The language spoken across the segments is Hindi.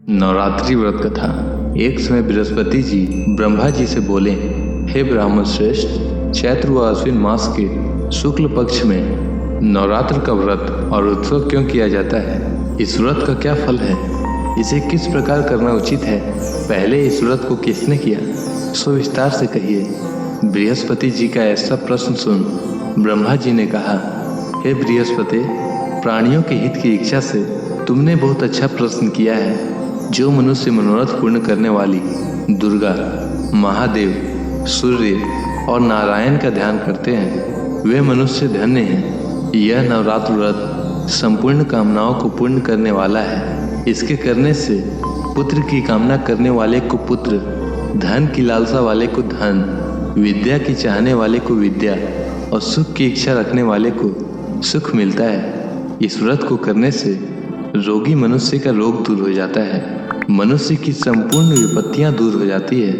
नवरात्रि व्रत कथा। एक समय बृहस्पति जी ब्रह्मा जी से बोले, हे ब्राह्मण श्रेष्ठ, चैत्र व अश्विन मास के शुक्ल पक्ष में नवरात्र का व्रत और उत्सव क्यों किया जाता है? इस व्रत का क्या फल है? इसे किस प्रकार करना उचित है? पहले इस व्रत को किसने किया, सो विस्तार से कहिए। बृहस्पति जी का ऐसा प्रश्न सुन ब्रह्मा जी ने कहा, हे बृहस्पति, प्राणियों के हित की इच्छा से तुमने बहुत अच्छा प्रश्न किया है। जो मनुष्य मनोरथ पूर्ण करने वाली दुर्गा, महादेव, सूर्य और नारायण का ध्यान करते हैं, वे मनुष्य धन्य हैं। यह नवरात्र व्रत संपूर्ण कामनाओं को पूर्ण करने वाला है। इसके करने से पुत्र की कामना करने वाले को पुत्र, धन की लालसा वाले को धन, विद्या की चाहने वाले को विद्या और सुख की इच्छा रखने वाले को सुख मिलता है। इस व्रत को करने से रोगी मनुष्य का रोग दूर हो जाता है, मनुष्य की संपूर्ण विपत्तियां दूर हो जाती है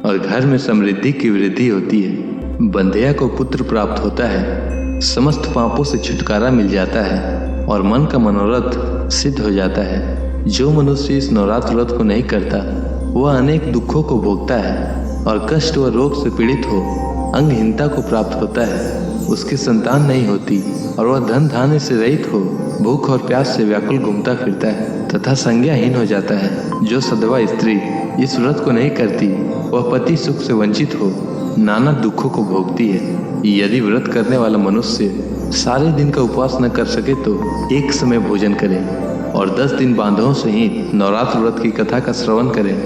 और घर में समृद्धि की वृद्धि होती है। बंध्या को पुत्र प्राप्त होता है, समस्त पापों से छुटकारा मिल जाता है और मन का मनोरथ सिद्ध हो जाता है। जो मनुष्य इस नवरात्र व्रत को नहीं करता, वह अनेक दुखों को भोगता है और कष्ट व रोग से पीड़ित हो अंगहीनता को प्राप्त होता है। उसकी संतान नहीं होती और वह धन धान्य से रहित हो भूख और प्यास से व्याकुल घूमता फिरता है तथा संज्ञाहीन हो जाता है। जो सधवा स्त्री इस व्रत को नहीं करती, वह पति सुख से वंचित हो नाना दुखों को भोगती है। यदि व्रत करने वाला मनुष्य सारे दिन का उपवास न कर सके तो एक समय भोजन करे और 10 दिन बांधों से ही नवरात्र व्रत की कथा का श्रवण करे।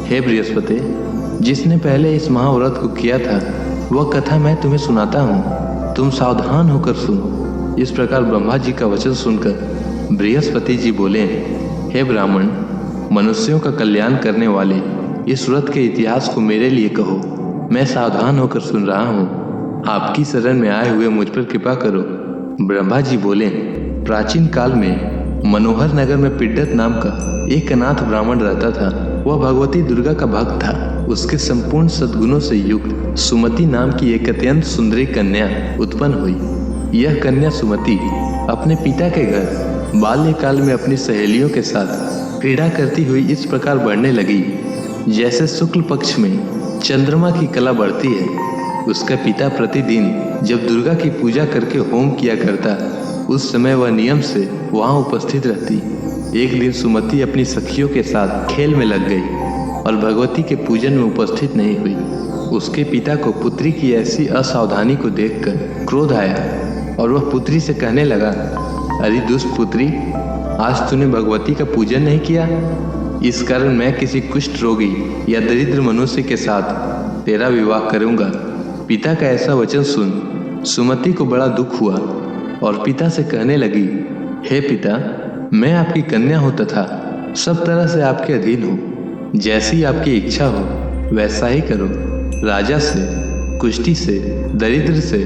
हे बृहस्पति, जिसने पहले इस महाव्रत को किया था, वह कथा मैं तुम्हें सुनाता हूँ, तुम सावधान होकर सुनो। इस प्रकार ब्रह्मा जी का वचन सुनकर बृहस्पति जी बोले, हे ब्राह्मण, मनुष्यों का कल्याण करने वाले इस व्रत के इतिहास को मेरे लिए कहो। मैं सावधान होकर सुन रहा हूँ। आपकी शरण में आए हुए मुझ पर कृपा करो। ब्रह्मा जी बोले, प्राचीन काल में मनोहर नगर में पिड्डत नाम का एक अनाथ ब्राह्मण रहता था। वह भगवती दुर्गा का भक्त था। उसके संपूर्ण सद्गुणों से युक्त सुमति नाम की एक अत्यंत सुंदरी कन्या उत्पन्न हुई। यह कन्या सुमति अपने पिता के घर बाल्यकाल में अपनी सहेलियों के साथ क्रीड़ा करती हुई इस प्रकार बढ़ने लगी, जैसे शुक्ल पक्ष में चंद्रमा की कला बढ़ती है। उसका पिता प्रतिदिन जब दुर्गा की पूजा करके होम किया करता, उस समय वह नियम से वहां उपस्थित रहती। एक दिन सुमति अपनी सखियों के साथ खेल में लग गई और भगवती के पूजन में उपस्थित नहीं हुई। उसके पिता को पुत्री की ऐसी असावधानी को देखकर क्रोध आया और वह पुत्री से कहने लगा, अरे दुष्ट पुत्री, आज तूने भगवती का पूजन नहीं किया, इस कारण मैं किसी कुष्ठ रोगी या दरिद्र मनुष्य के साथ तेरा विवाह करूंगा। पिता का ऐसा वचन सुन सुमति को बड़ा दुख हुआ और पिता से कहने लगी, हे पिता, मैं आपकी कन्या हूँ तथा सब तरह से आपके अधीन हूँ। जैसी आपकी इच्छा हो वैसा ही करो। राजा से, कुष्ठी से, दरिद्र से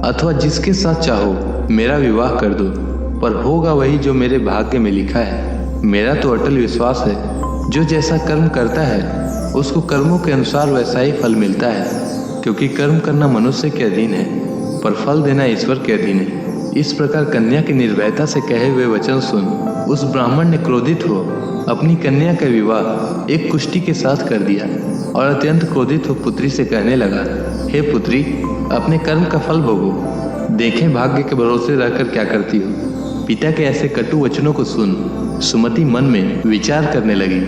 अथवा जिसके साथ चाहो मेरा विवाह कर दो, पर होगा वही जो मेरे भाग्य में लिखा है। मेरा तो अटल विश्वास है, जो जैसा कर्म करता है उसको कर्मों के अनुसार वैसा ही फल मिलता है, क्योंकि कर्म करना मनुष्य के अधीन है पर फल देना ईश्वर के अधीन है। इस प्रकार कन्या की निर्भयता से कहे हुए वचन सुन उस ब्राह्मण ने क्रोधित हो अपनी कन्या का विवाह एक कुष्ठी के साथ कर दिया और अत्यंत क्रोधित हो पुत्री से कहने लगा, हे पुत्री, अपने कर्म का फल भोगो, देखें भाग्य के भरोसे रहकर क्या करती हो। पिता के ऐसे कटु वचनों को सुन सुमति मन में विचार करने लगी,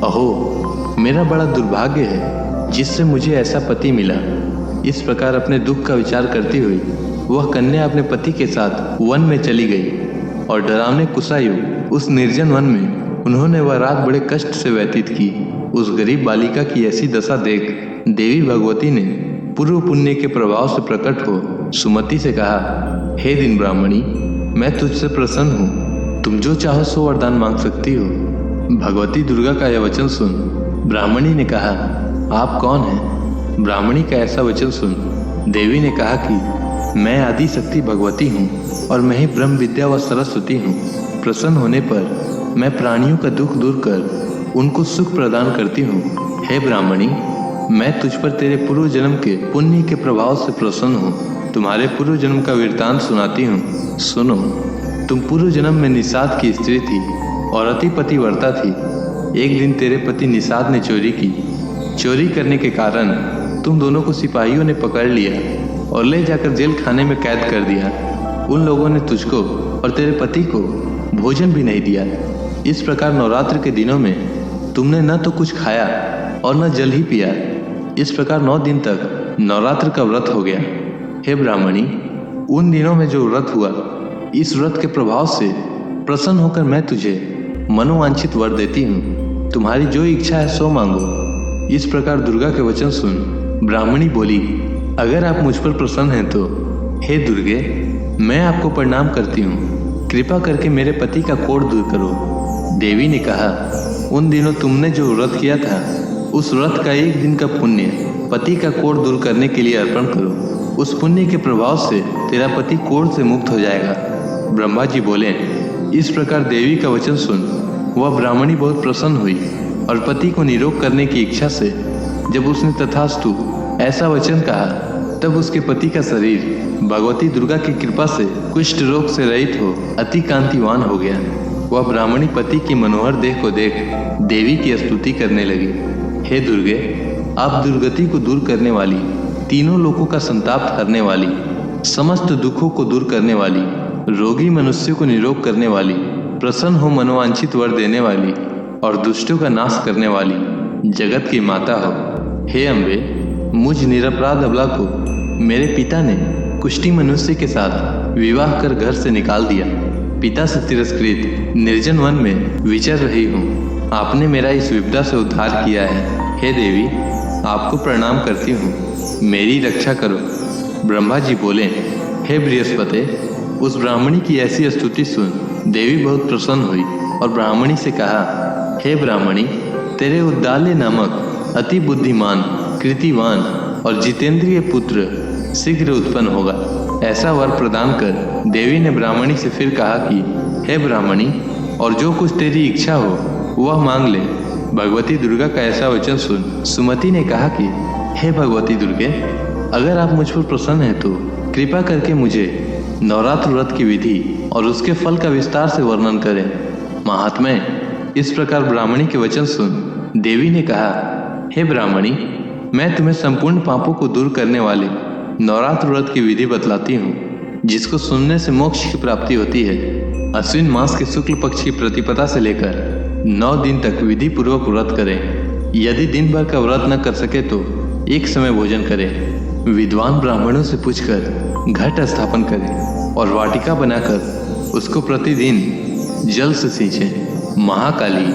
अहो, मेरा बड़ा दुर्भाग्य है जिससे मुझे ऐसा पति मिला। इस प्रकार अपने दुख का विचार करती हुई वह कन्या अपने पति के साथ वन में चली गई और डरावने कुशायु उस निर्जन वन में उन्होंने वह रात बड़े कष्ट से व्यतीत की। उस गरीब बालिका की ऐसी दशा देख देवी भगवती ने पूर्व पुण्य के प्रभाव से प्रकट हो सुमति से कहा, हे दिन ब्राह्मणी, मैं तुझसे प्रसन्न हूँ, तुम जो चाहो सो वरदान मांग सकती हो। भगवती दुर्गा का यह वचन सुन ब्राह्मणी ने कहा, आप कौन हैं? ब्राह्मणी का ऐसा वचन सुन देवी ने कहा कि मैं आदि शक्ति भगवती हूँ और मैं ही ब्रह्म विद्या व सरस्वती हूँ। प्रसन्न होने पर मैं प्राणियों का दुख दूर कर उनको सुख प्रदान करती हूँ। हे ब्राह्मणी, मैं तुझ पर तेरे पूर्व जन्म के पुण्य के प्रभाव से प्रसन्न हूँ। तुम्हारे पूर्व जन्म का वृत्तांत सुनाती हूँ, सुनो। तुम पूर्व जन्म में निषाद की स्त्री थी और अति पतिव्रता थी। एक दिन तेरे पति निषाद ने चोरी की। चोरी करने के कारण तुम दोनों को सिपाहियों ने पकड़ लिया और ले जाकर जेल खाने में कैद कर दिया। उन लोगों ने तुझको और तेरे पति को भोजन भी नहीं दिया। इस प्रकार नवरात्र के दिनों में तुमने न तो कुछ खाया और न जल ही पिया। इस प्रकार 9 दिन तक नवरात्र का व्रत हो गया। हे ब्राह्मणी, उन दिनों में जो व्रत हुआ, इस व्रत के प्रभाव से प्रसन्न होकर मैं तुझे मनोवांछित वर देती हूँ। तुम्हारी जो इच्छा है सो मांगो। इस प्रकार दुर्गा के वचन सुन ब्राह्मणी बोली, अगर आप मुझ पर प्रसन्न हैं तो हे दुर्गे, मैं आपको प्रणाम करती हूँ। कृपा करके मेरे पति का कोढ़ दूर करो। देवी ने कहा, उन दिनों तुमने जो व्रत किया था, उस व्रत का 1 दिन का पुण्य पति का कोढ़ दूर करने के लिए अर्पण करो। उस पुण्य के प्रभाव से तेरा पति कोढ़ से मुक्त हो जाएगा। ब्रह्मा जी बोले, इस प्रकार देवी का वचन सुन वह ब्राह्मणी बहुत प्रसन्न हुई और पति को निरोग करने की इच्छा से जब उसने तथास्तु ऐसा वचन कहा, तब उसके पति का शरीर भगवती दुर्गा की कृपा से कुष्ठ रोग से रहित हो अति कांतिवान हो गया। वह ब्राह्मणी पति की मनोहर देह को देख देवी की स्तुति करने लगी। हे दुर्गे, आप दुर्गति को दूर करने वाली, तीनों लोकों का संताप हरने वाली, समस्त दुखों को दूर करने वाली, रोगी मनुष्य को निरोग करने वाली, प्रसन्न हो मनोवांछित वर देने वाली और दुष्टों का नाश करने वाली जगत की माता हो। हे अम्बे, मुझ निरपराध अबला को मेरे पिता ने कुष्ठी मनुष्य के साथ विवाह कर घर से निकाल दिया। पिता से तिरस्कृत निर्जन वन में विचर रही हूँ। आपने मेरा इस विपदा से उद्धार किया है। हे देवी, आपको प्रणाम करती हूँ, मेरी रक्षा करो। ब्रह्मा जी बोले, हे बृहस्पति, उस ब्राह्मणी की ऐसी स्तुति सुन देवी बहुत प्रसन्न हुई और ब्राह्मणी से कहा, हे ब्राह्मणी, तेरे उद्दाल्य नामक अति बुद्धिमान, कृतिवान और जितेंद्रिय पुत्र शीघ्र उत्पन्न होगा। ऐसा वर प्रदान कर देवी ने ब्राह्मणी से फिर कहा कि हे ब्राह्मणी, और जो कुछ तेरी इच्छा हो वह मांग ले। भगवती दुर्गा का ऐसा वचन सुन सुमति ने कहा कि हे भगवती दुर्गे, अगर आप मुझ पर प्रसन्न हैं तो कृपा करके मुझे नवरात्र व्रत की विधि और उसके फल का विस्तार से वर्णन करें। महात्मय, इस प्रकार ब्राह्मणी के वचन सुन देवी ने कहा, हे ब्राह्मणी, मैं तुम्हें संपूर्ण पापों को दूर करने वाले नवरात्र व्रत की विधि बतलाती हूँ, जिसको सुनने से मोक्ष की प्राप्ति होती है। अश्विन मास के शुक्ल पक्ष की प्रतिपदा से लेकर 9 दिन तक विधि पूर्वक व्रत करें। यदि दिन भर का व्रत न कर सके तो एक समय भोजन करें। विद्वान ब्राह्मणों से पूछकर घट स्थापन करें और वाटिका बनाकर उसको प्रतिदिन जल से सींचें। महाकाली,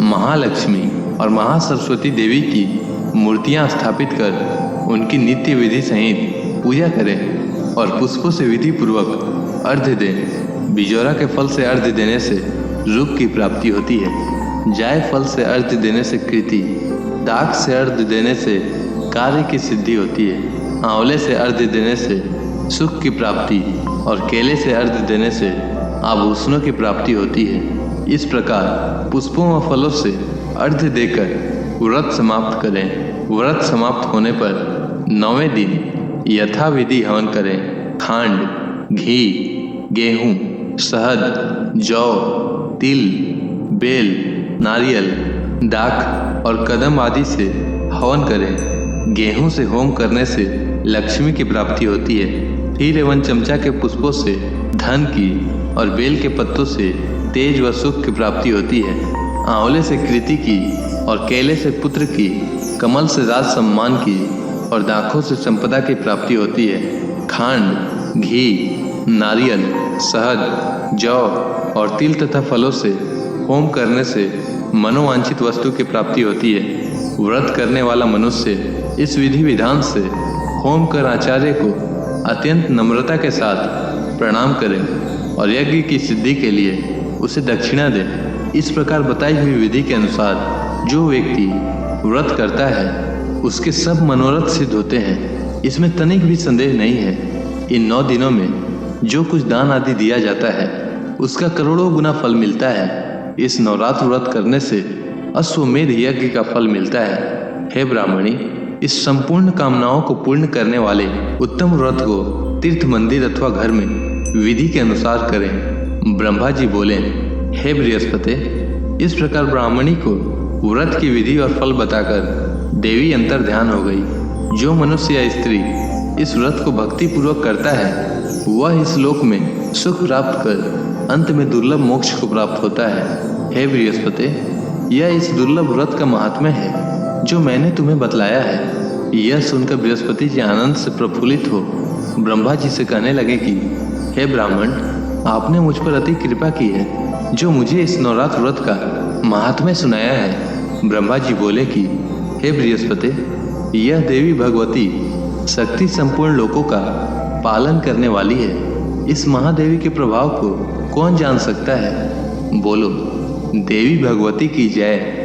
महालक्ष्मी और महासरस्वती देवी की मूर्तियां स्थापित कर उनकी नित्य विधि सहित पूजा करें और पुष्पों से विधि पूर्वक अर्घ्य दें। बिजौरा के फल से अर्घ्य देने से रूप की प्राप्ति होती है। जाय फल से अर्घ्य देने से कृति, दाख से अर्घ्य देने से कार्य की सिद्धि होती है। आंवले से अर्घ्य देने से सुख की प्राप्ति और केले से अर्घ्य देने से आभूषणों की प्राप्ति होती है। इस प्रकार पुष्पों व फलों से अर्घ्य देकर व्रत समाप्त करें। व्रत समाप्त होने पर 9वें दिन यथाविधि हवन करें। खांड, घी, गेहूं, शहद, जौ, तिल, बेल, नारियल, दाख और कदम आदि से हवन करें। गेहूं से होम करने से लक्ष्मी की प्राप्ति होती है। फिर एवं चमचा के पुष्पों से धन की और बेल के पत्तों से तेज व सुख की प्राप्ति होती है। आंवले से कृति की और केले से पुत्र की, कमल से राज सम्मान की और दाखों से संपदा की प्राप्ति होती है। खांड, घी, नारियल, शहद, जौ और तिल तथा फलों से होम करने से मनोवांछित वस्तु की प्राप्ति होती है। व्रत करने वाला मनुष्य इस विधि विधान से होम कर आचार्य को अत्यंत नम्रता के साथ प्रणाम करें और यज्ञ की सिद्धि के लिए उसे दक्षिणा दें। इस प्रकार बताई हुई विधि के अनुसार जो व्यक्ति व्रत करता है उसके सब मनोरथ सिद्ध होते हैं। इसमें तनिक भी संदेह नहीं है। इन 9 दिनों में जो कुछ दान आदि दिया जाता है उसका करोड़ों गुना फल मिलता है। इस नवरात्र व्रत करने से अश्वमेध यज्ञ का फल मिलता है। हे ब्राह्मणी, इस संपूर्ण कामनाओं को पूर्ण करने वाले उत्तम व्रत को तीर्थ मंदिर अथवा घर में विधि के अनुसार करें। ब्रह्मा जी बोले, हे बृहस्पति, इस प्रकार ब्राह्मणी को व्रत की विधि और फल बताकर देवी अंतर ध्यान हो गई। जो मनुष्य या स्त्री इस व्रत को भक्ति पूर्वक करता है वह इस लोक में सुख प्राप्त कर अंत में दुर्लभ मोक्ष को प्राप्त होता है। हे बृहस्पति, यह इस दुर्लभ व्रत का महात्म्य है जो मैंने तुम्हें बतलाया है। यह सुनकर बृहस्पति जी आनंद से प्रफुल्लित हो ब्रह्मा जी से कहने लगे कि हे ब्राह्मण, आपने मुझ पर अति कृपा की है जो मुझे इस नवरात्र व्रत का महात्म्य सुनाया है। ब्रह्मा जी बोले कि हे बृहस्पति, यह देवी भगवती शक्ति संपूर्ण लोकों का पालन करने वाली है। इस महादेवी के प्रभाव को कौन जान सकता है? बोलो, देवी भगवती की जय।